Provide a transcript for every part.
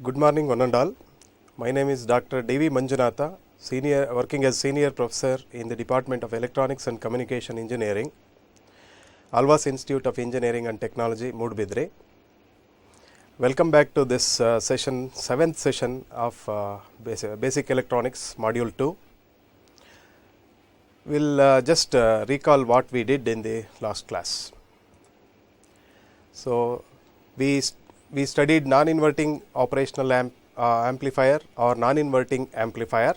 Good morning, one and all. My name is Dr. D.V. Manjunatha, working as Senior Professor in the Department of Electronics and Communication Engineering, Alvas Institute of Engineering and Technology, Mudbidre. Welcome back to this session, 7th session of Basic Electronics, Module 2. We will just recall what we did in the last class. So, we studied non-inverting operational amplifier or non-inverting amplifier,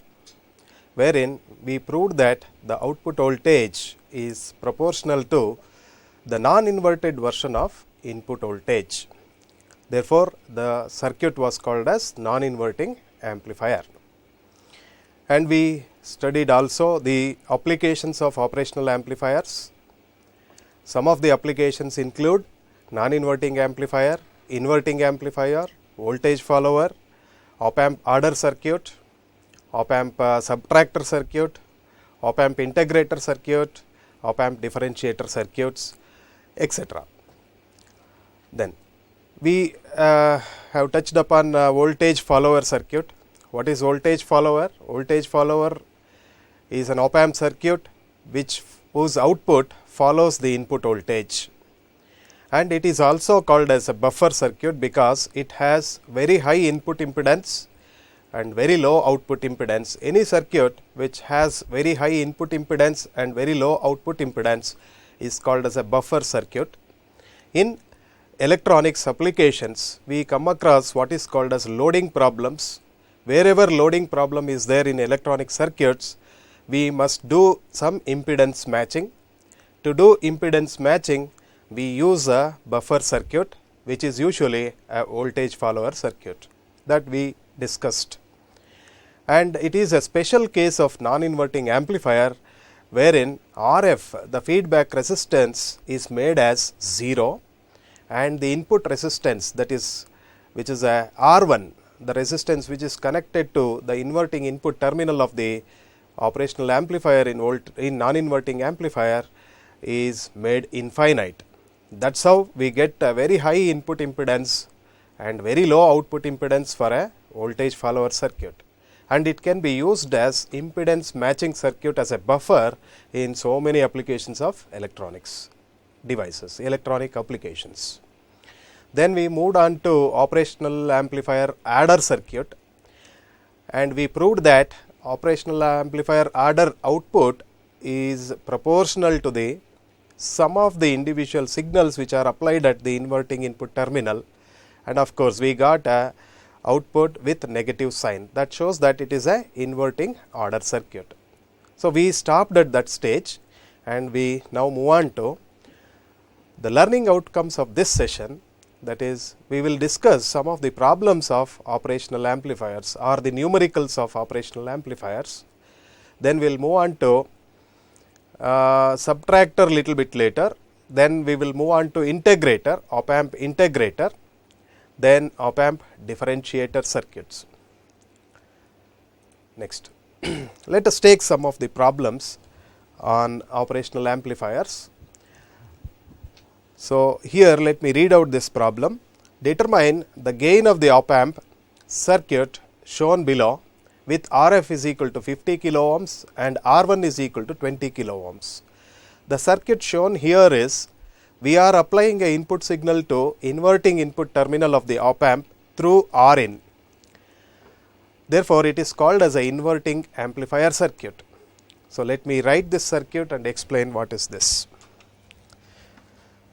wherein we proved that the output voltage is proportional to the non-inverted version of input voltage. Therefore, the circuit was called as non-inverting amplifier. And we studied also the applications of operational amplifiers. Some of the applications include non-inverting amplifier, inverting amplifier, voltage follower, OPAMP adder circuit, OPAMP subtractor circuit, OPAMP integrator circuit, OPAMP differentiator circuits, etc. Then we have touched upon voltage follower circuit. What is voltage follower? Voltage follower is an OPAMP circuit whose output follows the input voltage. And it is also called as a buffer circuit because it has very high input impedance and very low output impedance. Any circuit which has very high input impedance and very low output impedance is called as a buffer circuit. In electronics applications, we come across what is called as loading problems. Wherever loading problem is there in electronic circuits, we must do some impedance matching. To do impedance matching, we use a buffer circuit, which is usually a voltage follower circuit that we discussed. And it is a special case of non-inverting amplifier wherein RF, the feedback resistance, is made as 0 and the input resistance, that is, which is a R1, the resistance which is connected to the inverting input terminal of the operational amplifier in non-inverting amplifier, is made infinite. That is how we get a very high input impedance and very low output impedance for a voltage follower circuit. And it can be used as impedance matching circuit as a buffer in so many applications of electronics devices, electronic applications. Then we moved on to operational amplifier adder circuit, and we proved that operational amplifier adder output is proportional to the sum of the individual signals which are applied at the inverting input terminal, and of course we got a output with negative sign. That shows that it is a inverting adder circuit. So we stopped at that stage and we now move on to the learning outcomes of this session. That is, we will discuss some of the problems of operational amplifiers or the numericals of operational amplifiers. Then we will move on to subtractor little bit later, then we will move on to integrator, OPAMP integrator, then OPAMP differentiator circuits. Next, let us take some of the problems on operational amplifiers. So here let me read out this problem. Determine the gain of the OPAMP circuit shown below with RF is equal to 50 kilo ohms and R1 is equal to 20 kilo ohms. The circuit shown here is, we are applying a input signal to inverting input terminal of the OPAMP through Rin. Therefore, it is called as an inverting amplifier circuit. So let me write this circuit and explain what is this.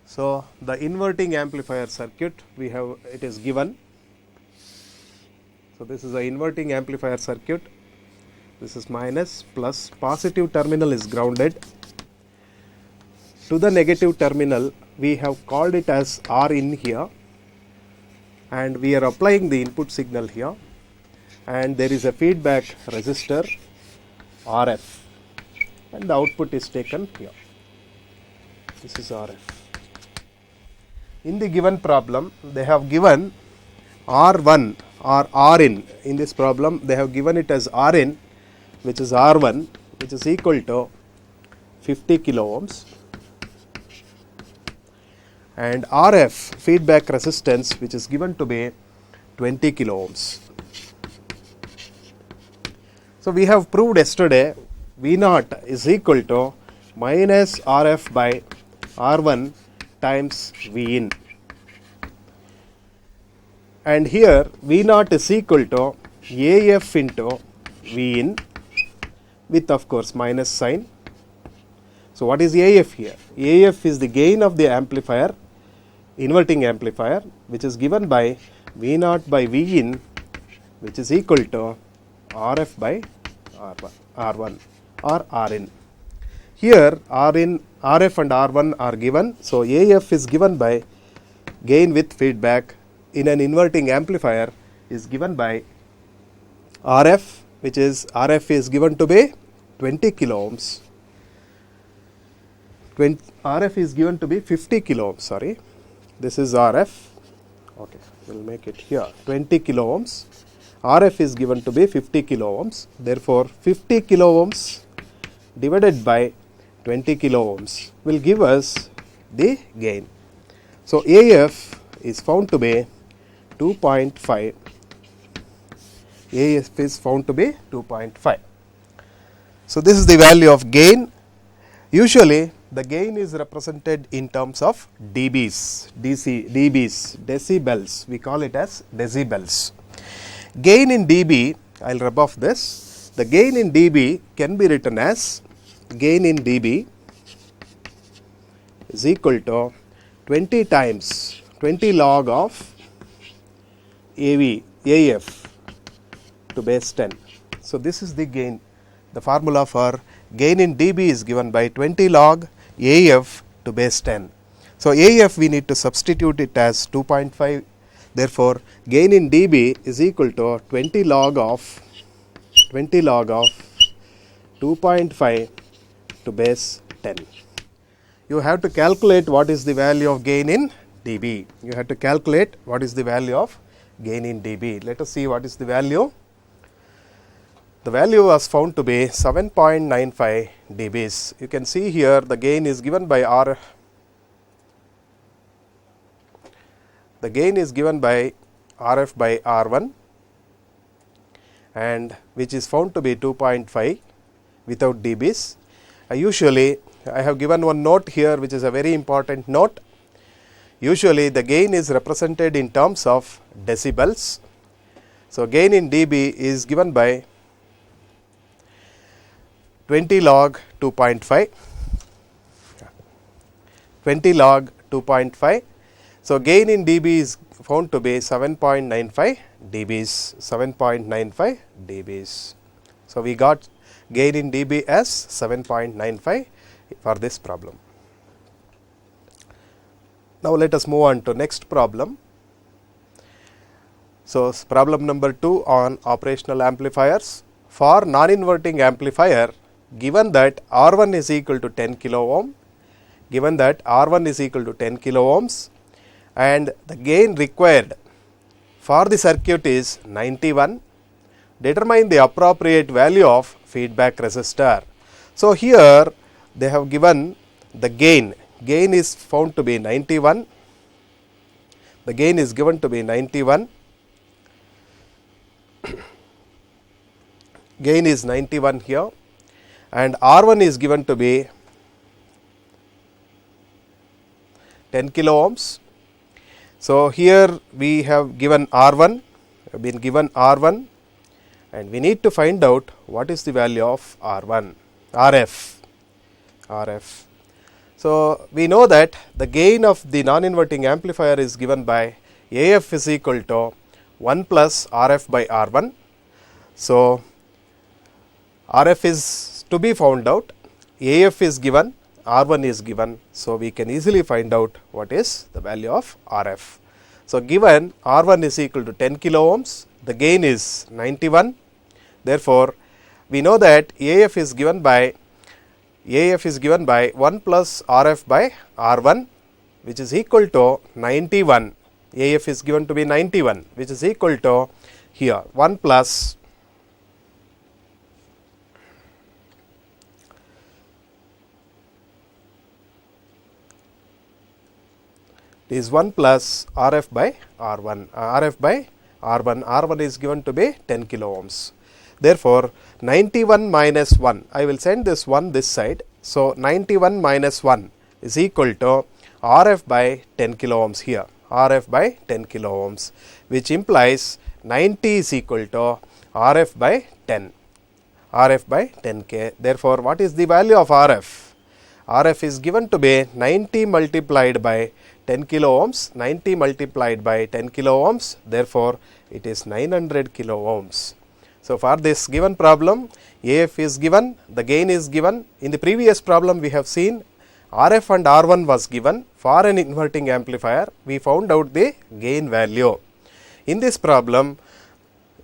So the inverting amplifier circuit, it is given. So this is an inverting amplifier circuit. This is minus, plus, positive terminal is grounded. To the negative terminal, we have called it as R in here, and we are applying the input signal here, and there is a feedback resistor RF, and the output is taken here. This is RF. In the given problem, they have given R1 or Rin. In this problem, they have given it as Rin, which is R1, which is equal to 50 kilo ohms, and RF feedback resistance, which is given to be 20 kilo ohms. So, we have proved yesterday V naught is equal to minus RF by R1 times V in, and here V naught is equal to AF into V in with of course minus sign. So, what is AF here? AF is the gain of the amplifier, inverting amplifier, which is given by V naught by V in, which is equal to RF by R1 or Rin. Here Rin, RF and R1 are given. So, AF is given by gain with feedback in an inverting amplifier is given by RF, which is RF is given to be 20 kilo ohms. RF is given to be 50 kilo ohms, sorry. This is RF, okay, we will make it here 20 kilo ohms. RF is given to be 50 kilo ohms. Therefore, 50 kilo ohms divided by 20 kilo ohms will give us the gain. So, AF is found to be 2.5. AF is found to be 2.5. So, this is the value of gain. Usually, the gain is represented in terms of dBs, decibels. We call it as decibels. Gain in dB, I will rub off this. The gain in dB can be written as gain in dB is equal to 20 times 20 log of AF to base 10. So, this is the gain. The formula for gain in dB is given by 20 log AF to base 10. So, AF we need to substitute it as 2.5. Therefore, gain in dB is equal to 20 log of 2.5 to base 10. You have to calculate what is the value of gain in dB. You have to calculate what is the value of gain in dB. Let us see what is the value. The value was found to be 7.95 dBs. You can see here the gain is given by the gain is given by RF by R1, and which is found to be 2.5 without dBs. Usually I have given one note here, which is a very important note. Usually the gain is represented in terms of decibels. So, gain in dB is given by 20 log 2.5, 20 log 2.5. So, gain in dB is found to be 7.95 dBs, 7.95 dBs. So, we got gain in dB as 7.95 for this problem. Now, let us move on to next problem. So, problem number 2 on operational amplifiers. For non-inverting amplifier, given that R1 is equal to 10 kilo ohm, given that R1 is equal to 10 kilo ohms, and the gain required for the circuit is 91, determine the appropriate value of feedback resistor. So, here they have given the gain is found to be 91, the gain is given to be 91, gain is 91 here, and R1 is given to be 10 kilo ohms. So, here we have given R1, and we need to find out what is the value of RF. So, we know that the gain of the non-inverting amplifier is given by AF is equal to 1 plus RF by R1. So, RF is to be found out, AF is given, R1 is given. So, we can easily find out what is the value of RF. So, given R1 is equal to 10 kilo ohms, the gain is 91. Therefore, we know that AF is given by 1 plus RF by R1, which is equal to 91. AF is given to be 91, which is equal to here 1 plus is 1 plus RF by R1, RF by R1. R1 is given to be 10 kilo ohms. Therefore, 91 minus 1, I will send this 1 this side. So, 91 minus 1 is equal to RF by 10 kilo ohms here, RF by 10 kilo ohms, which implies 90 is equal to RF by 10, RF by 10K. Therefore, what is the value of RF? RF is given to be 90 multiplied by 10 kilo ohms, 90 multiplied by 10 kilo ohms, therefore, it is 900 kilo ohms. So, for this given problem, AF is given, the gain is given. In the previous problem, we have seen RF and R1 was given. For an inverting amplifier, we found out the gain value. In this problem,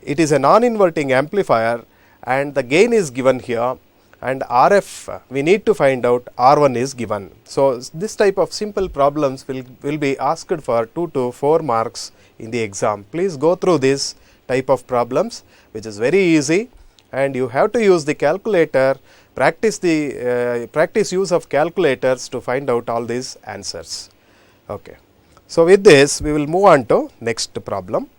it is a non-inverting amplifier and the gain is given here, and RF we need to find out, R1 is given. So, this type of simple problems will be asked for 2 to 4 marks in the exam. Please go through this type of problems, which is very easy, and you have to use the calculator, practice use of calculators to find out all these answers. Okay. So, with this we will move on to next problem.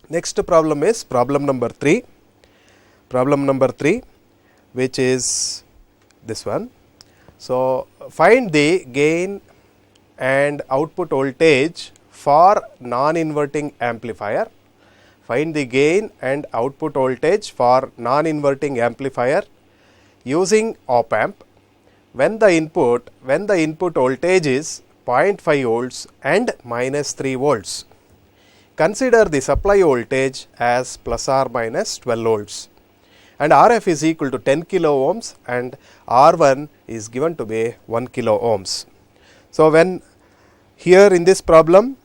Next problem is problem number 3. Problem number 3, which is this one. So, find the gain and output voltage for non-inverting amplifier. Find the gain and output voltage for non-inverting amplifier using OPAMP when the input voltage is 0.5 volts and minus 3 volts. Consider the supply voltage as plus or minus 12 volts, and RF is equal to 10 kilo ohms and R1 is given to be 1 kilo ohms. So, when here in this problem,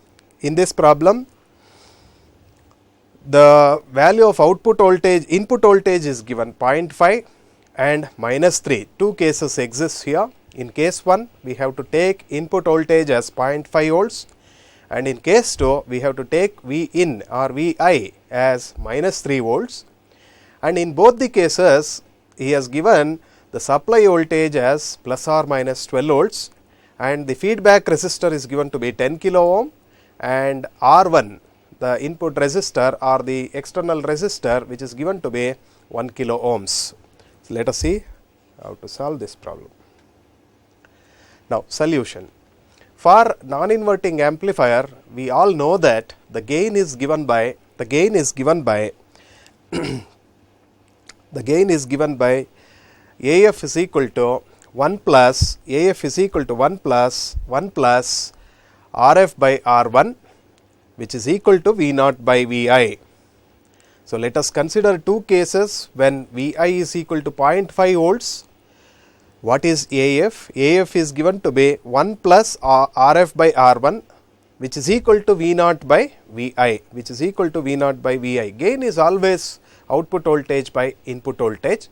the value of input voltage is given 0.5 and minus 3. Two cases exist here. In case 1, we have to take input voltage as 0.5 volts, and in case 2, we have to take V in or Vi as minus 3 volts. And in both the cases, he has given the supply voltage as plus or minus 12 volts, and the feedback resistor is given to be 10 kilo ohm, and R1, the input resistor or the external resistor, which is given to be 1 kilo ohms. So, let us see how to solve this problem. Now, solution. For non-inverting amplifier, we all know that the gain is given by AF is equal to 1 plus RF by R1, which is equal to V0 by Vi. So, let us consider two cases when Vi is equal to 0.5 volts. What is AF? AF is given to be 1 plus RF by R1, which is equal to V0 by Vi, Gain is always output voltage by input voltage,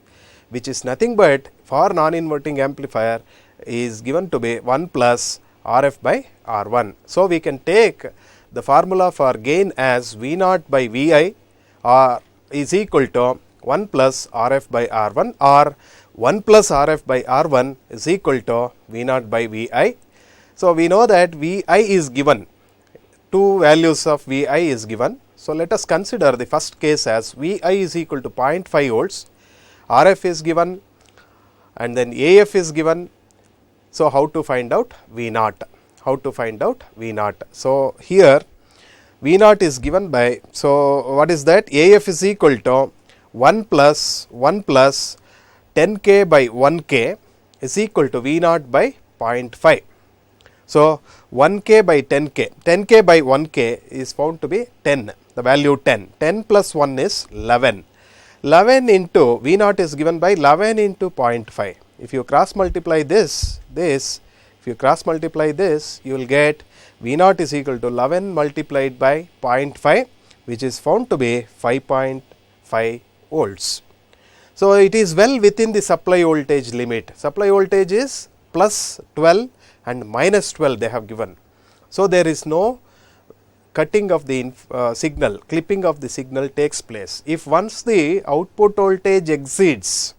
which is nothing but for non-inverting amplifier is given to be 1 plus RF by R1. So, we can take the formula for gain as V0 by Vi is equal to 1 plus RF by R1, or 1 plus RF by R1 is equal to V0 by Vi. So, we know that Vi is given, two values of Vi is given. So, let us consider the first case as Vi is equal to 0.5 volts, RF is given, and then AF is given. So, how to find out V0? So, here V0 is given by, so what is that? AF is equal to 1 plus 10K by 1K is equal to V0 by 0.5. So, 1K by 10K, 10K by 1K is found to be 10, the value 10, 10 plus 1 is 11, 11 into V0 is given by 11 into 0.5. If you cross multiply this, you will get V0 is equal to 11 multiplied by 0.5, which is found to be 5.5 volts. So, it is well within the supply voltage limit. Supply voltage is plus 12 and minus 12 they have given. So, there is no cutting of the signal, clipping of the signal takes place. If once the output voltage exceeds,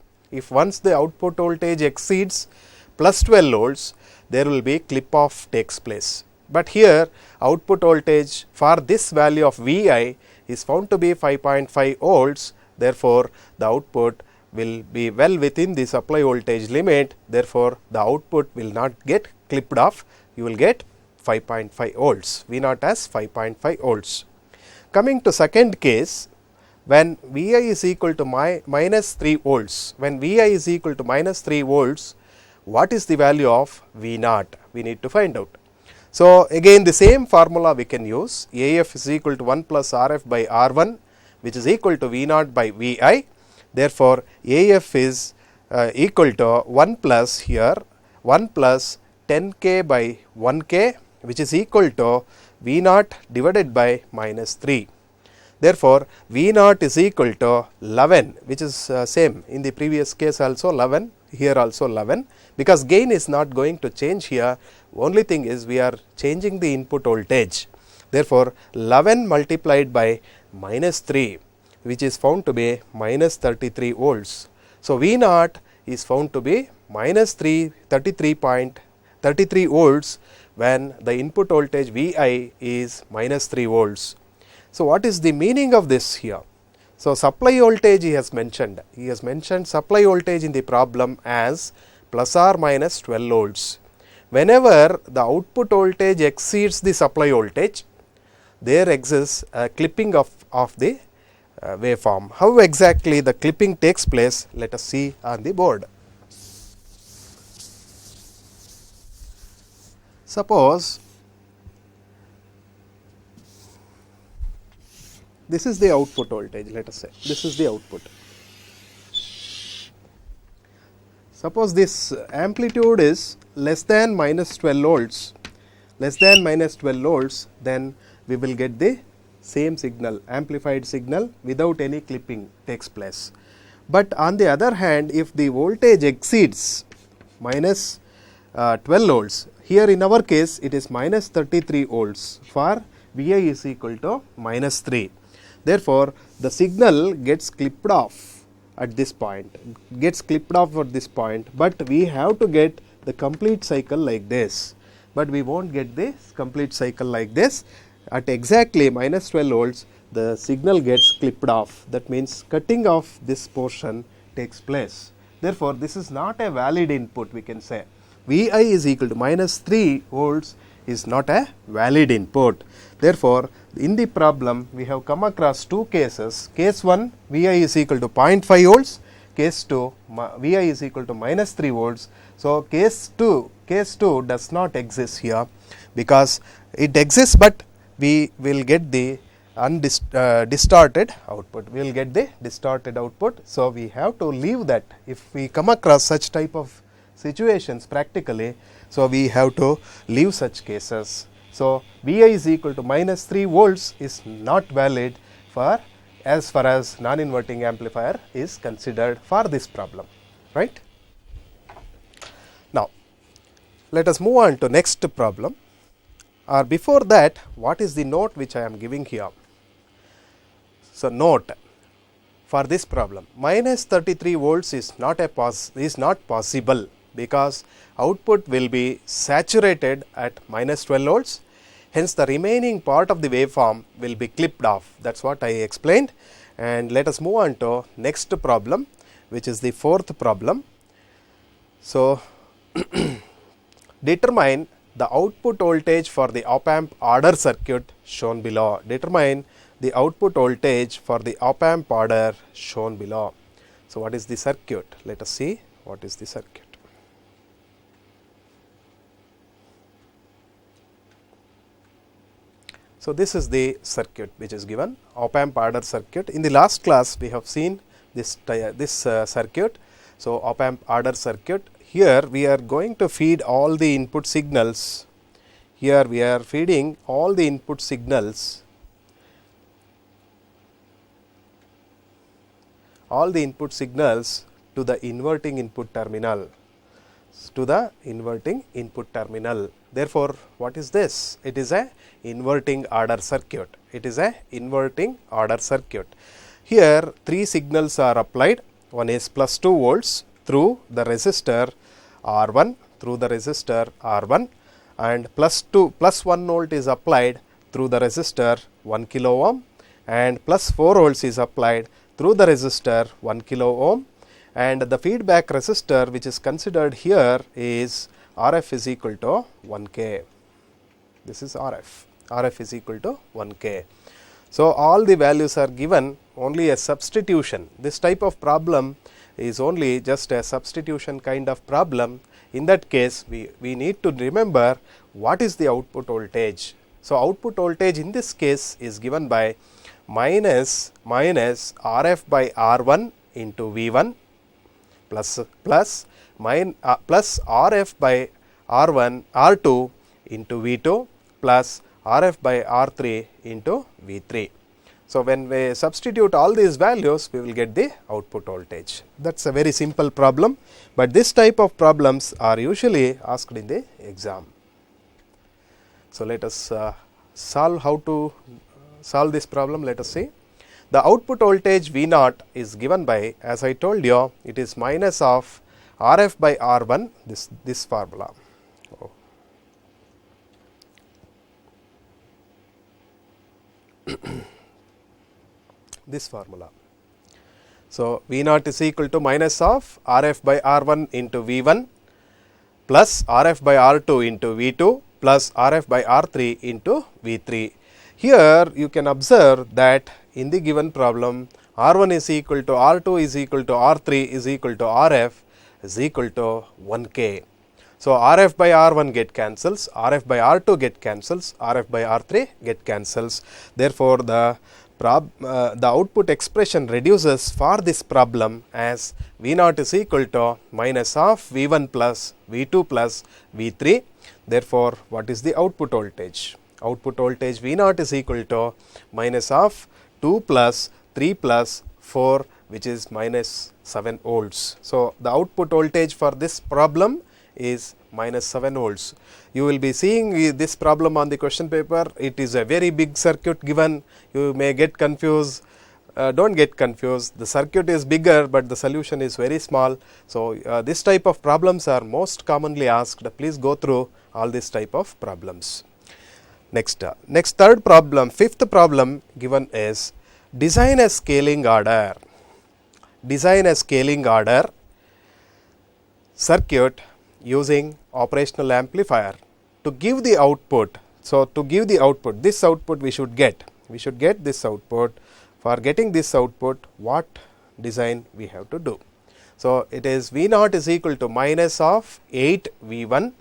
plus 12 volts, there will be clip off takes place. But here output voltage for this value of Vi is found to be 5.5 volts. Therefore, the output will be well within the supply voltage limit. Therefore, the output will not get clipped off. You will get 5.5 volts, V naught as 5.5 volts. Coming to second case, when Vi is equal to minus 3 volts, when Vi is equal to minus 3 volts, what is the value of V naught? We need to find out. So, again the same formula we can use, AF is equal to 1 plus RF by R1, which is equal to V naught by Vi. Therefore, AF is equal to 1 plus here 1 plus 10K by 1K, which is equal to V naught divided by minus 3. Therefore, V naught is equal to 11, which is same in the previous case also 11, here also 11, because gain is not going to change here. Only thing is we are changing the input voltage. Therefore, 11 multiplied by minus 3, which is found to be minus 33 volts. So, V naught is found to be minus 33 volts when the input voltage Vi is minus 3 volts. So, what is the meaning of this here? So, supply voltage he has mentioned. He has mentioned supply voltage in the problem as plus or minus 12 volts. Whenever the output voltage exceeds the supply voltage, there exists a clipping of the waveform. How exactly the clipping takes place? Let us see on the board. Suppose this is the output voltage, let us say this is the output. Suppose this amplitude is less than minus 12 volts, then we will get the same signal, amplified signal without any clipping takes place. But on the other hand, if the voltage exceeds minus 12 volts, here in our case it is minus 33 volts for Vi is equal to minus 3. Therefore, the signal gets clipped off at this point, but we have to get the complete cycle like this, but we won't get this complete cycle like this. At exactly minus 12 volts, the signal gets clipped off. That means cutting off this portion takes place. Therefore, this is not a valid input, we can say. Vi is equal to minus 3 volts is not a valid input. Therefore, in the problem we have come across two cases. Case 1, Vi is equal to 0.5 volts. Case 2, Vi is equal to minus 3 volts. So, case 2 does not exist here, because it exists, but we will get the distorted output. We will get the distorted output. So, we have to leave that if we come across such type of situations practically. So, we have to leave such cases. So, Vi is equal to minus 3 volts is not valid for as far as non-inverting amplifier is considered for this problem, right. Now, let us move on to next problem, or before that, what is the note which I am giving here. So, note for this problem, minus 33 volts is not possible, because output will be saturated at minus 12 volts. Hence, the remaining part of the waveform will be clipped off. That is what I explained. And let us move on to next problem, which is the fourth problem. So, determine the output voltage for the op-amp order circuit shown below. Determine the output voltage for the op-amp order shown below. So, what is the circuit? Let us see what is the circuit. So, this is the circuit which is given, op-amp order circuit. In the last class we have seen this circuit. So, op-amp order circuit. Here we are going to feed all the input signals. Here we are feeding all the input signals, to the inverting input terminal, Therefore, what is this? It is a inverting order circuit. Here 3 signals are applied. One is plus 2 volts through the resistor R1, and plus 1 volt is applied through the resistor 1 kilo ohm, and plus 4 volts is applied through the resistor 1 kilo ohm, and the feedback resistor which is considered here is RF is equal to 1K. This is RF is equal to 1K. So, all the values are given, only a substitution. This type of problem is only just a substitution kind of problem. In that case, we need to remember what is the output voltage. So, output voltage in this case is given by minus RF by R1 into V1 plus RF by R2 into V2 plus RF by R3 into V3. So, when we substitute all these values, we will get the output voltage. That is a very simple problem, but this type of problems are usually asked in the exam. So, let us solve how to solve this problem. Let us see. The output voltage V0 is given by, as I told you, it is minus of RF by R1, this formula. This formula. So, V0 is equal to minus of RF by R1 into V1 plus RF by R2 into V2 plus RF by R3 into V3. Here you can observe that in the given problem R1 is equal to R2 is equal to R3 is equal to RF is equal to 1K. So, RF by R1 get cancels, RF by R2 get cancels, RF by R3 get cancels. Therefore, the output expression reduces for this problem as V0 is equal to minus of V1 plus V2 plus V3. Therefore, what is the output voltage? Output voltage V0 is equal to minus of 2 plus 3 plus 4, which is minus 7 volts. So, the output voltage for this problem is minus 7 volts. You will be seeing this problem on the question paper. It is a very big circuit given. You may get confused. Do not get confused. The circuit is bigger, but the solution is very small. So, this type of problems are most commonly asked. Please go through all this type of problems. Next third problem, fifth problem given is design a scaling order. Design a scaling order circuit using operational amplifier to give the output. So, to give the output, this output we should get this output. For getting this output, what design we have to do? So, it is V0 is equal to minus of 8 V1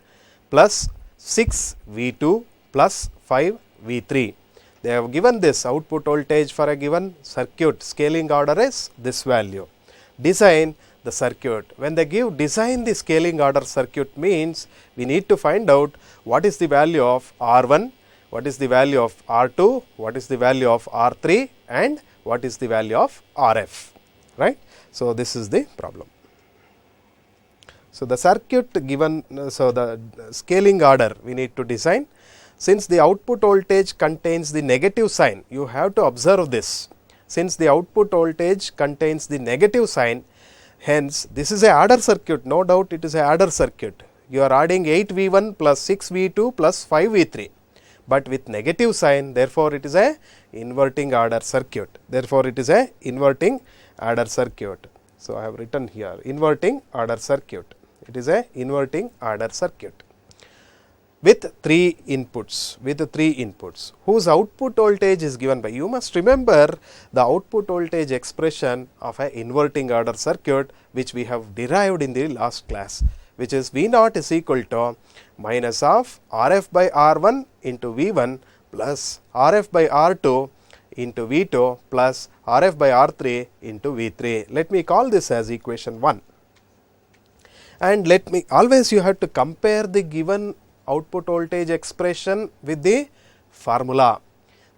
plus 6 V2 plus 5 V3. They have given this output voltage for a given circuit. Scaling order is this value. Design the circuit. When they give design the scaling order circuit means we need to find out what is the value of R1, what is the value of R2, what is the value of R3 and what is the value of RF, right. So, this is the problem. So, the circuit given, so the scaling order we need to design. Since the output voltage contains the negative sign, you have to observe this. Since the output voltage contains the negative sign, hence this is a adder circuit, no doubt it is a adder circuit. You are adding 8 V1 plus 6 V2 plus 5 V3, but with negative sign, therefore it is a inverting adder circuit. Therefore, it is a inverting adder circuit. So, I have written here inverting adder circuit. It is a inverting adder circuit with 3 inputs, whose output voltage is given by, you must remember the output voltage expression of an inverting adder circuit which we have derived in the last class, which is V0 is equal to minus of RF by R1 into V1 plus RF by R2 into V2 plus RF by R3 into V3. Let me call this as equation 1. And let me, always you have to compare the given output voltage expression with the formula.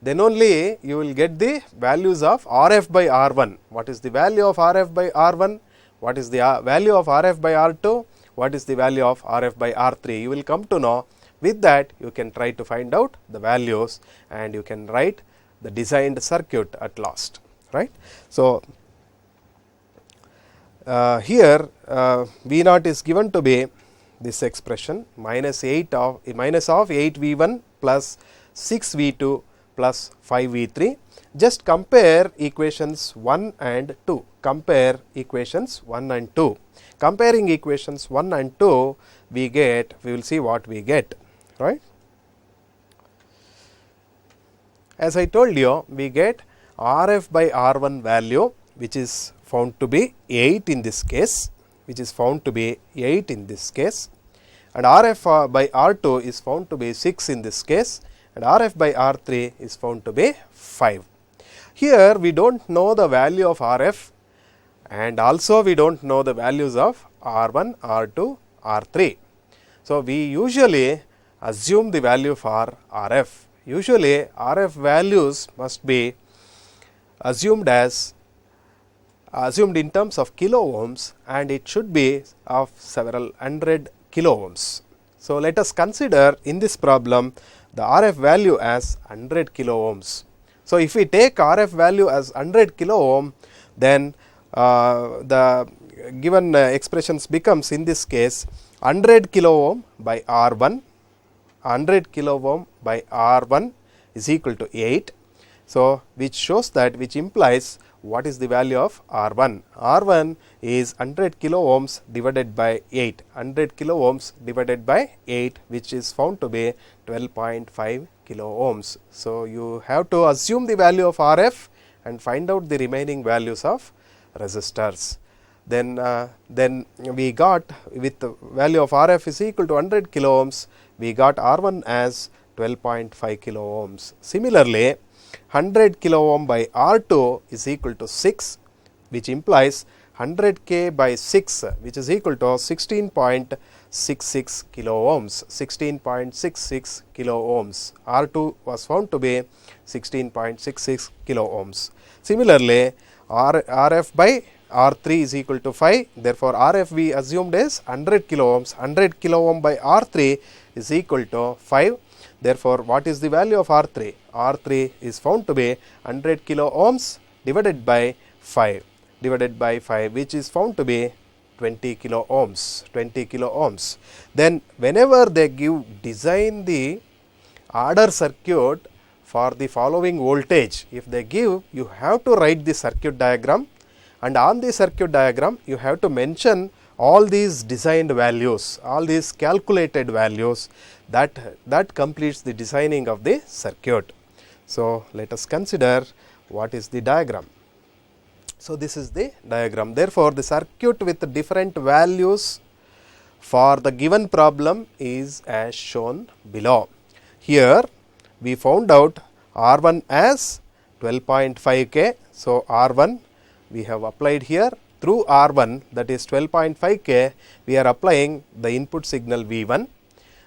Then only you will get the values of RF by R1. What is the value of RF by R1? What is the value of RF by R2? What is the value of RF by R3? You will come to know. With that, you can try to find out the values and you can write the designed circuit at last, right. So, here V0 is given to be this expression minus of 8 V1 plus 6 V2 plus 5V3. Just compare equations 1 and 2. Compare equations 1 and 2. Comparing equations 1 and 2, we will see what we get, right. As I told you, we get Rf by R1 value, which is found to be 8 in this case, and Rf by R2 is found to be 6 in this case, and Rf by R3 is found to be 5. Here we do not know the value of Rf, and also we do not know the values of R1, R2, R3. So, we usually assume the value for Rf. Usually Rf values must be assumed in terms of kilo ohms, and it should be of several hundred kilo ohms. So, let us consider in this problem the Rf value as 100 kilo ohms. So, if we take Rf value as 100 kilo ohm, then the given expressions becomes in this case 100 kilo ohm by R1, 100 kilo ohm by R1 is equal to 8. So, which implies what is the value of R1? R1 is 100 kilo ohms divided by 8, 100 kilo ohms divided by 8, which is found to be 12.5 kilo ohms. So, you have to assume the value of Rf and find out the remaining values of resistors. Then we got, with the value of Rf is equal to 100 kilo ohms, we got R1 as 12.5 kilo ohms. Similarly, 100 kilo ohm by R2 is equal to 6, which implies 100k by 6, which is equal to 16.66 kilo ohms. 16.66 kilo ohms. R2 was found to be 16.66 kilo ohms. Similarly, Rf by R3 is equal to 5. Therefore, Rf we assumed is 100 kilo ohms. 100 kilo ohm by R3 is equal to 5. Therefore, what is the value of R3? R3 is found to be 100 kilo ohms divided by 5, which is found to be 20 kilo ohms. Then, whenever they design the adder circuit for the following voltage, if they give, you have to write the circuit diagram, and on the circuit diagram you have to mention all these designed values, all these calculated values, that completes the designing of the circuit. So, let us consider what is the diagram. So, this is the diagram. Therefore, the circuit with different values for the given problem is as shown below. Here we found out R1 as 12.5k. So, R1 we have applied here. Through R1, that is 12.5k, we are applying the input signal V1,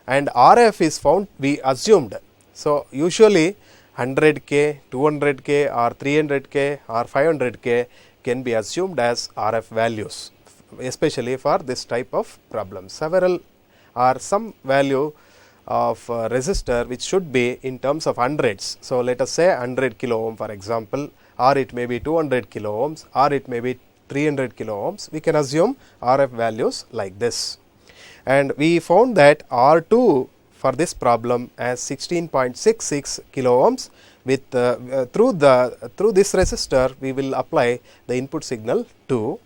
and Rf is found, we assumed. So, usually 100k, 200k or 300k or 500k can be assumed as Rf values, especially for this type of problem. Several or some value of resistor which should be in terms of hundreds. So, let us say 100 kilo ohm for example, or it may be 200 kilo ohms, or it may be 300 kilo ohms. We can assume Rf values like this, and we found that R2 for this problem as 16.66 kilo ohms. With through this resistor we will apply the input signal 2,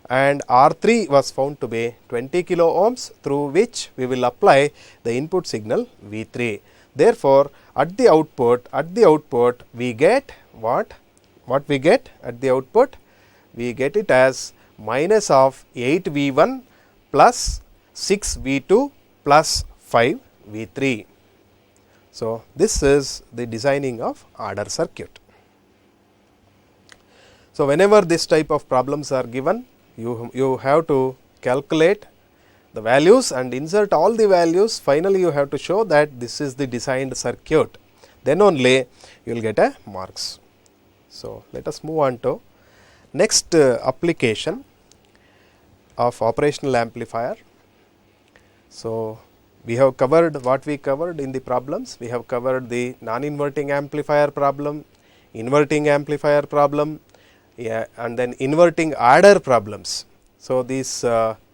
and R3 was found to be 20 kilo ohms, through which we will apply the input signal V3. Therefore, at the output we get what we get at the output? We get it as minus of 8 V1 plus 6 V2 plus 5 V3. So, this is the designing of adder circuit. So, whenever this type of problems are given, you have to calculate the values and insert all the values. Finally, you have to show that this is the designed circuit, then only you will get a marks. So, let us move on to next application of operational amplifier. So, we have covered what we covered in the problems. We have covered the non-inverting amplifier problem, inverting amplifier problem, and then inverting adder problems. So, these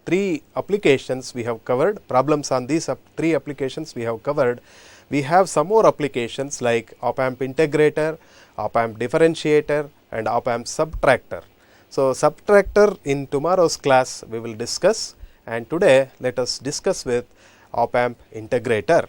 three applications we have covered, problems on these three applications we have covered. we have some more applications like op-amp integrator, op-amp differentiator and op-amp subtractor. So, subtractor in tomorrow's class we will discuss, and today let us discuss with op-amp integrator.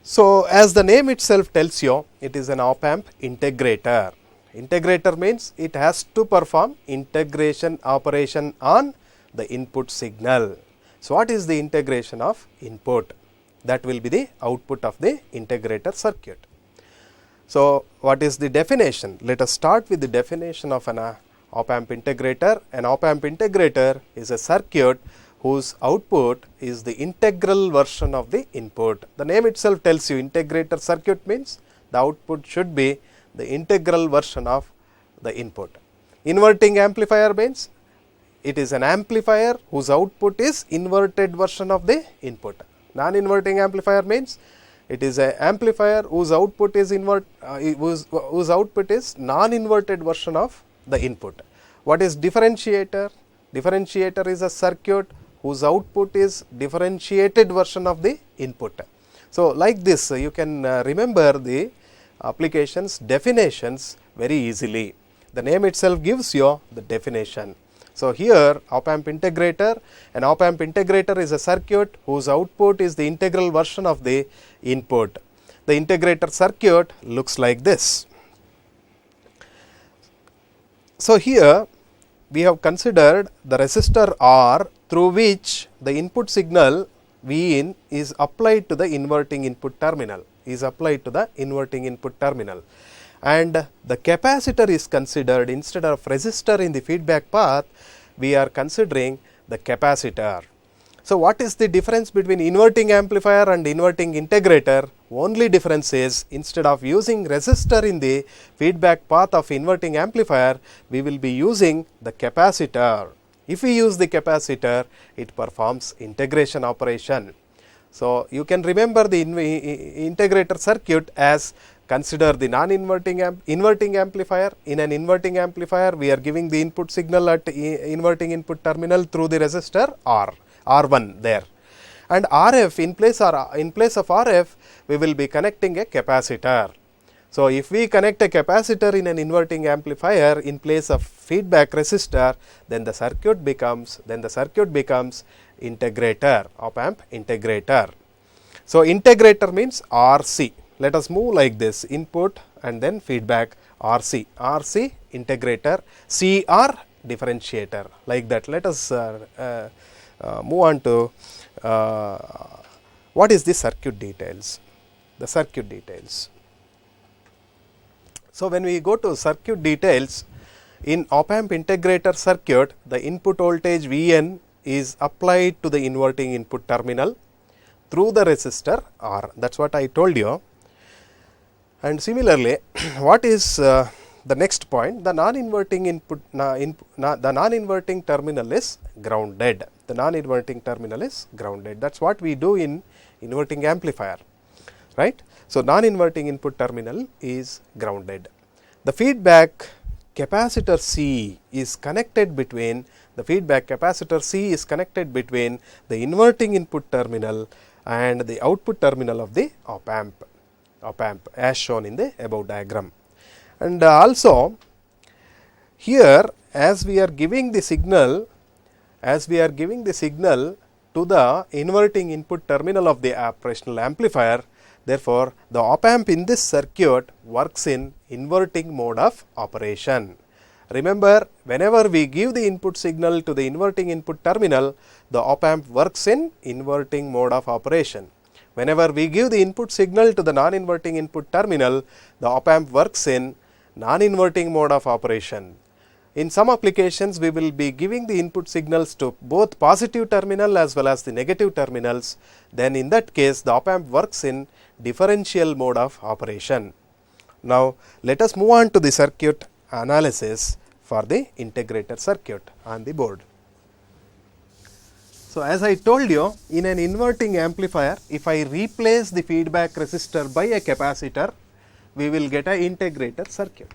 So, as the name itself tells you, it is an op-amp integrator. Integrator means it has to perform integration operation on the input signal. So, what is the integration of input? That will be the output of the integrator circuit. So, what is the definition? Let us start with the definition of an op-amp integrator. An op-amp integrator is a circuit whose output is the integral version of the input. The name itself tells you integrator circuit means the output should be the integral version of the input. Inverting amplifier means it is an amplifier whose output is inverted version of the input. Non-inverting amplifier means it is an amplifier whose output is whose output is non-inverted version of the input. What is differentiator? Differentiator is a circuit whose output is differentiated version of the input. So, like this you can remember the applications definitions very easily. The name itself gives you the definition. So, here op-amp integrator, an op-amp integrator is a circuit whose output is the integral version of the input. The integrator circuit looks like this. So, here we have considered the resistor R through which the input signal V in is applied to the inverting input terminal, and the capacitor is considered instead of resistor in the feedback path. We are considering the capacitor. So, what is the difference between inverting amplifier and inverting integrator? Only difference is instead of using resistor in the feedback path of inverting amplifier, we will be using the capacitor. If we use the capacitor, it performs integration operation. So, you can remember the integrator circuit as consider the non-inverting inverting amplifier. In an inverting amplifier, we are giving the input signal at inverting input terminal through the resistor R1 there, and RF in place of RF we will be connecting a capacitor. So, if we connect a capacitor in an inverting amplifier in place of feedback resistor, then the circuit becomes integrator, op-amp integrator. So, integrator means RC. Let us move like this: input and then feedback, RC integrator, CR differentiator, like that. Let us move on to what is the circuit details. The circuit details. So, when we go to circuit details, in op-amp integrator circuit, the input voltage Vn is applied to the inverting input terminal through the resistor R. That is what I told you. And similarly, what is the next point? The non-inverting input, the non-inverting terminal is grounded. The non-inverting terminal is grounded. That is what we do in inverting amplifier, right? So, non-inverting input terminal is grounded. The feedback capacitor C is connected between the inverting input terminal and the output terminal of the op-amp as shown in the above diagram. And also here, as we are giving the signal to the inverting input terminal of the operational amplifier, therefore, the op-amp in this circuit works in inverting mode of operation. Remember, whenever we give the input signal to the inverting input terminal, the op-amp works in inverting mode of operation. Whenever we give the input signal to the non-inverting input terminal, the op-amp works in non-inverting mode of operation. In some applications, we will be giving the input signals to both positive terminal as well as the negative terminals. Then in that case, the op-amp works in differential mode of operation. Now, let us move on to the circuit analysis for the integrator circuit on the board. So, as I told you, in an inverting amplifier, if I replace the feedback resistor by a capacitor, we will get an integrator circuit.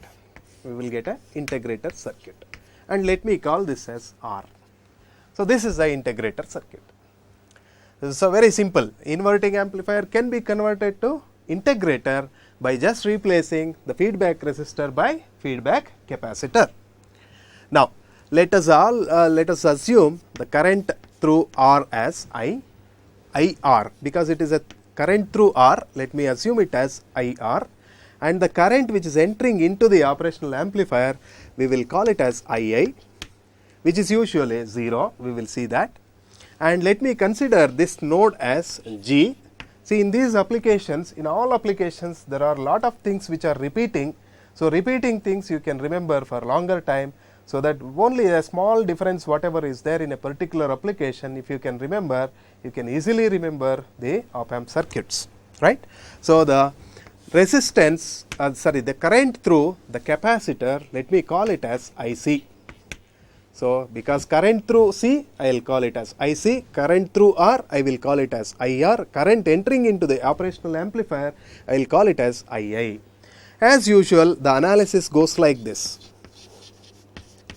And let me call this as R. So, this is the integrator circuit. So very simple, inverting amplifier can be converted to integrator by just replacing the feedback resistor by feedback capacitor. Now let us assume the current through R as IR, because it is a current through R, let me assume it as IR, and the current which is entering into the operational amplifier, we will call it as II, which is usually 0, we will see that. And let me consider this node as G. See, in these applications, in all applications, there are a lot of things which are repeating. So repeating things you can remember for longer time, so that only a small difference whatever is there in a particular application, if you can remember, you can easily remember the op-amp circuits, right. So the resistance, the current through the capacitor, let me call it as IC. So because current through C, I will call it as IC, current through R, I will call it as IR, current entering into the operational amplifier, I will call it as II. As usual, the analysis goes like this,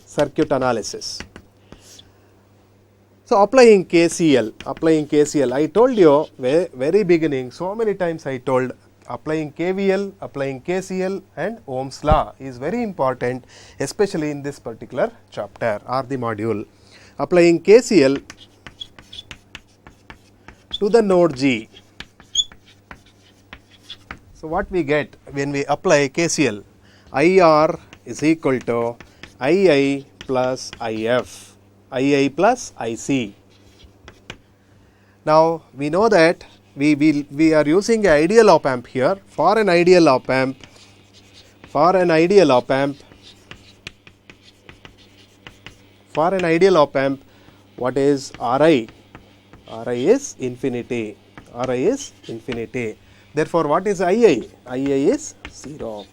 circuit analysis. So applying KCL, I told you very beginning, so many times I told, applying KVL, applying KCL and Ohm's law is very important, especially in this particular chapter or the module. Applying KCL to the node G. So what we get when we apply KCL? IR is equal to II plus IF, II plus IC. Now we know that we are using an ideal op amp here. For an ideal op amp, what is Ri? Ri is infinity. Therefore, what is II? II is 0.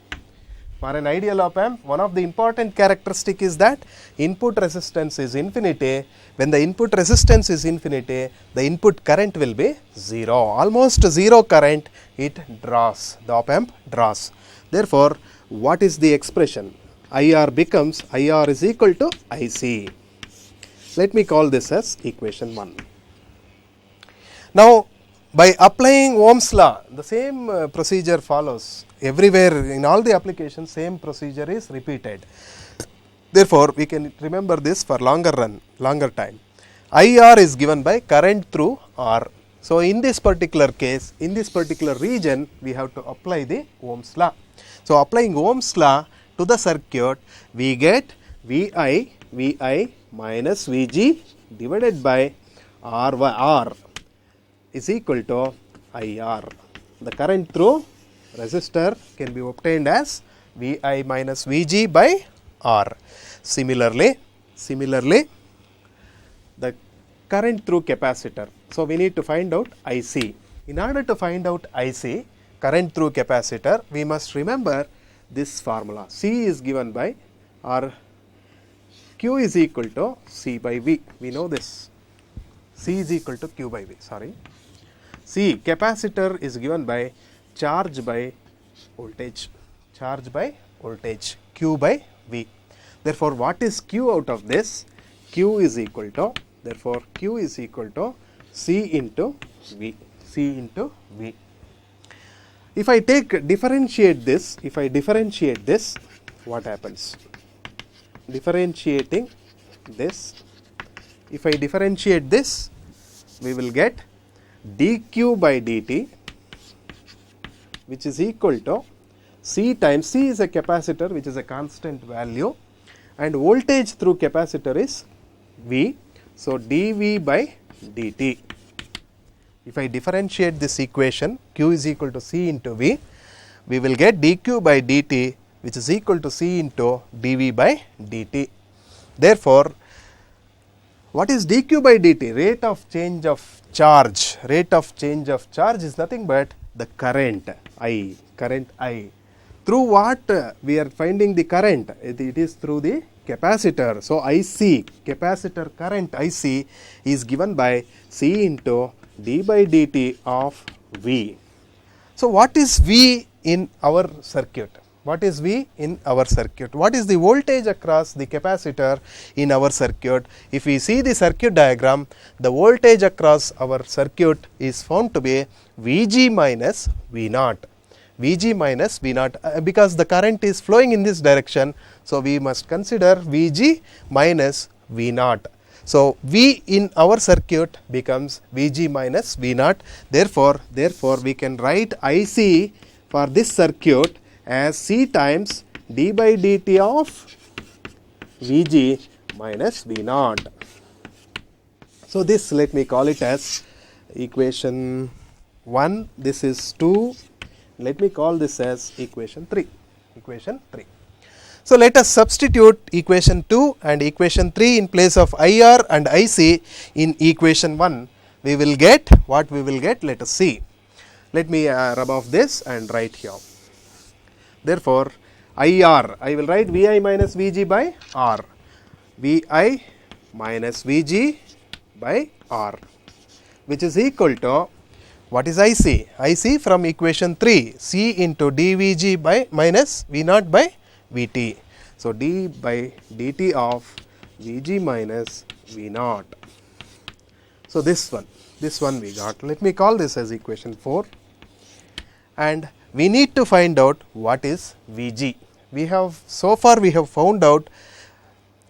For an ideal op amp, one of the important characteristic is that input resistance is infinity. When the input resistance is infinity, the input current will be 0. Almost 0 current it draws, the op amp draws. Therefore, what is the expression? IR becomes, IR is equal to IC. Let me call this as equation 1. Now, by applying Ohm's law, the same procedure follows. Everywhere in all the applications, same procedure is repeated. Therefore, we can remember this for longer time. IR is given by current through R. So in this particular case, in this particular region, we have to apply the Ohm's law. So applying Ohm's law to the circuit, we get VI minus VG divided by R is equal to IR. The current through resistor can be obtained as VI minus VG by R. Similarly, the current through capacitor. So we need to find out IC. In order to find out IC, current through capacitor, we must remember this formula. C is given by, or Q is equal to C by V. We know this. C is equal to Q by V. Sorry. C, capacitor is given by charge by voltage. Q by V. Therefore, what is Q out of this? Q is equal to, therefore, Q is equal to C into V. If I differentiate this, what happens? Differentiating this, if I differentiate this, we will get dq by dt, which is equal to C times, C is a capacitor which is a constant value, and voltage through capacitor is V. So dV by dt. If I differentiate this equation, Q is equal to C into V, we will get dq by dt, which is equal to C into dV by dt. Therefore, what is dq by dt? Rate of change of charge. Rate of change of charge is nothing but the current I. Through what we are finding the current? It is through the capacitor. So IC, capacitor current IC is given by C into d by dt of V. So what is V in our circuit? What is V in our circuit? What is the voltage across the capacitor in our circuit? If we see the circuit diagram, the voltage across our circuit is found to be Vg minus V naught. Vg minus V naught, because the current is flowing in this direction. So, we must consider Vg minus V naught. So, V in our circuit becomes Vg minus V naught. Therefore, we can write IC for this circuit as C times d by dt of Vg minus V naught. So, this let me call it as equation 1, this is 2, let me call this as equation 3. So, let us substitute equation 2 and equation 3 in place of IR and IC in equation 1. We will get what we will get, let us see. Let me rub off this and write here. Therefore, IR, I will write Vi minus Vg by R, Vi minus Vg by R, which is equal to, what is IC? IC from equation 3, C into dVg by minus V naught by Vt. So, d by dt of Vg minus V naught. So, this one we got. Let me call this as equation 4, and we need to find out what is Vg. So far we have found out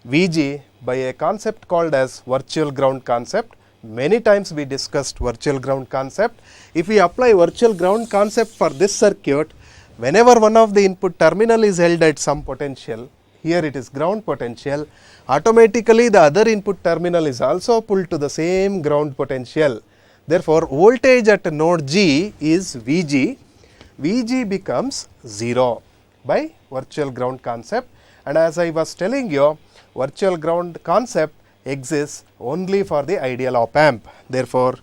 Vg by a concept called as virtual ground concept. Many times we discussed virtual ground concept. If we apply virtual ground concept for this circuit, whenever one of the input terminal is held at some potential, here it is ground potential, automatically the other input terminal is also pulled to the same ground potential. Therefore, voltage at node G is Vg. Vg becomes 0 by virtual ground concept, and as I was telling you, virtual ground concept exists only for the ideal op amp. Therefore,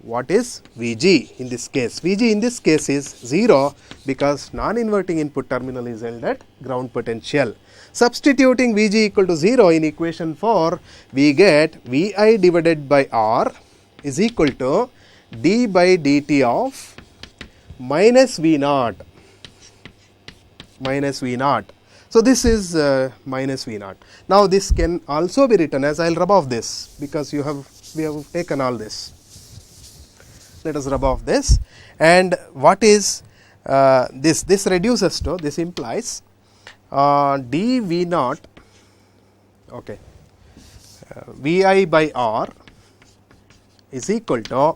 what is Vg in this case? Vg in this case is 0 because non-inverting input terminal is held at ground potential. Substituting Vg equal to 0 in equation 4, we get Vi divided by R is equal to d by dt of minus V naught. So, this is minus V naught. Now, this can also be written as, I will rub off this because we have taken all this. Let us rub off this, and what is this reduces to, this implies dV naught, okay, Vi by R is equal to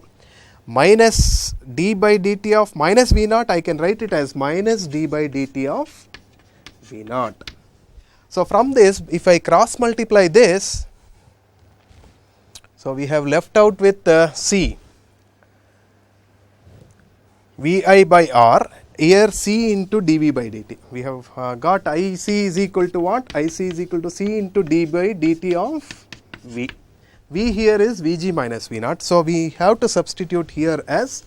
minus d by dt of minus V naught. I can write it as minus d by dt of V naught. So, from this, if I cross multiply this, so we have left out with C, Vi by R, here C into dV by dt. We have got IC is equal to what? IC is equal to C into d by dt of V. V here is Vg minus V naught. So, we have to substitute here as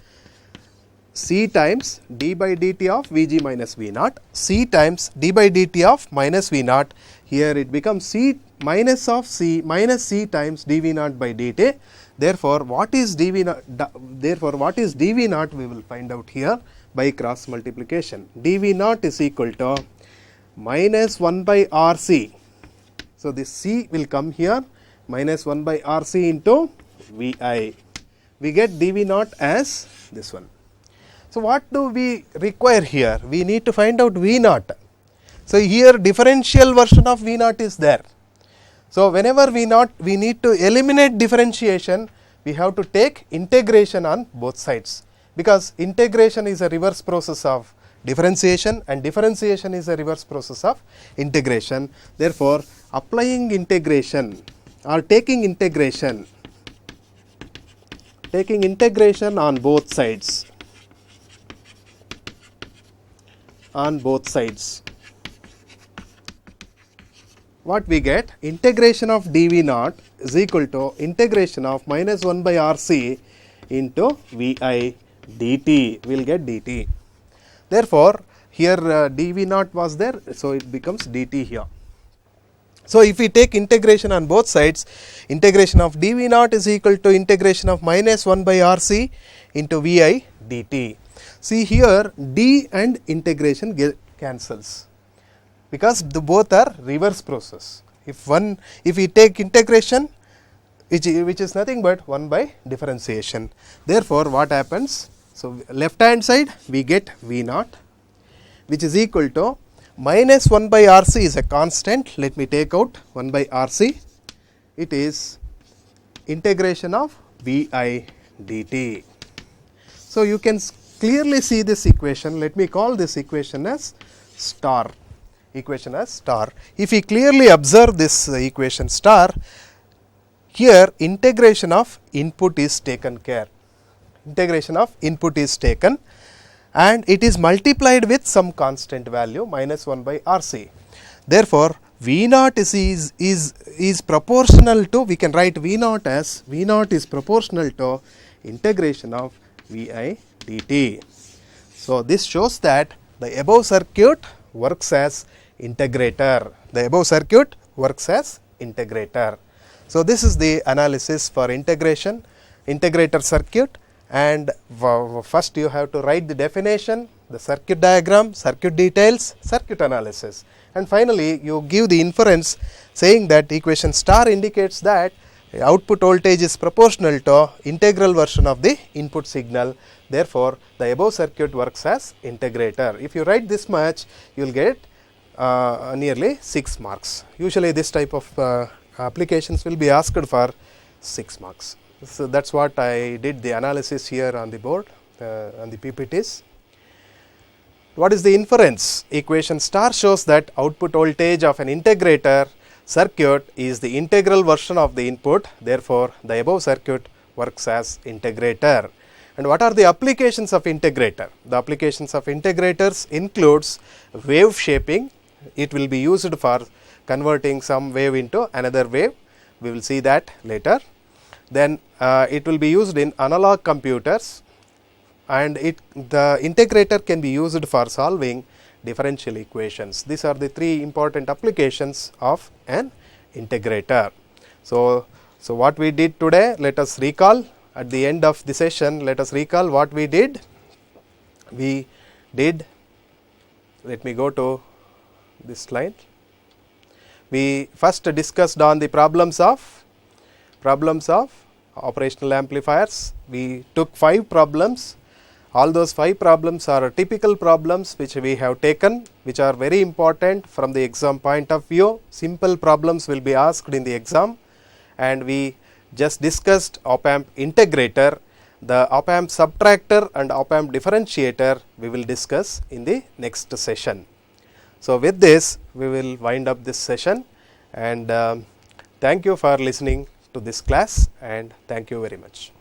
C times d by dt of Vg minus V naught, C times d by dt of minus V naught. Here it becomes C minus of C minus C times dV naught by dt. Therefore, what is dV naught we will find out here by cross multiplication. dV naught is equal to minus 1 by RC. So, this C will come here, minus 1 by RC into Vi. We get dV naught as this one. So, what do we require here? We need to find out V naught. So, here differential version of V naught is there. So, whenever we need to eliminate differentiation, we have to take integration on both sides, because integration is a reverse process of differentiation and differentiation is a reverse process of integration. Therefore, applying integration or taking integration on both sides, what we get? Integration of dV naught is equal to integration of minus 1 by RC into Vi dt. We will get dt. Therefore, here dV naught was there, so it becomes dt here. So, if we take integration on both sides, integration of dV naught is equal to integration of minus 1 by RC into Vi dt. See here, d and integration cancels, because the both are reverse process. If we take integration, which is nothing but 1 by differentiation. Therefore, what happens? So, left hand side we get V naught, which is equal to minus 1 by RC is a constant. Let me take out 1 by RC. It is integration of VI dt. So, you can clearly see this equation. Let me call this equation as star. If we clearly observe this equation star, here integration of input is taken care. And it is multiplied with some constant value minus 1 by RC. Therefore, V naught is proportional to, we can write V naught as V naught is proportional to integration of VI dt. So, this shows that the above circuit works as integrator. So, this is the analysis for integrator circuit, and first you have to write the definition, the circuit diagram, circuit details, circuit analysis, and finally you give the inference saying that equation star indicates that output voltage is proportional to integral version of the input signal. Therefore, the above circuit works as integrator. If you write this much, you will get nearly 6 marks. Usually this type of applications will be asked for 6 marks. So, that is what I did the analysis here on the board, on the PPTs. What is the inference? Equation star shows that output voltage of an integrator circuit is the integral version of the input. Therefore, the above circuit works as integrator. And what are the applications of integrator? The applications of integrators includes wave shaping. It will be used for converting some wave into another wave. We will see that later. Then it will be used in analog computers, and the integrator can be used for solving differential equations. These are the 3 important applications of an integrator. So, what we did today, let us recall at the end of the session, let us recall what we did. We did, let me go to this slide. We first discussed on the problems of operational amplifiers. We took 5 problems. All those 5 problems are typical problems which we have taken, which are very important from the exam point of view. Simple problems will be asked in the exam, and we just discussed op-amp integrator. The op-amp subtractor and op-amp differentiator we will discuss in the next session. So, with this we will wind up this session, and thank you for listening to this class, and thank you very much.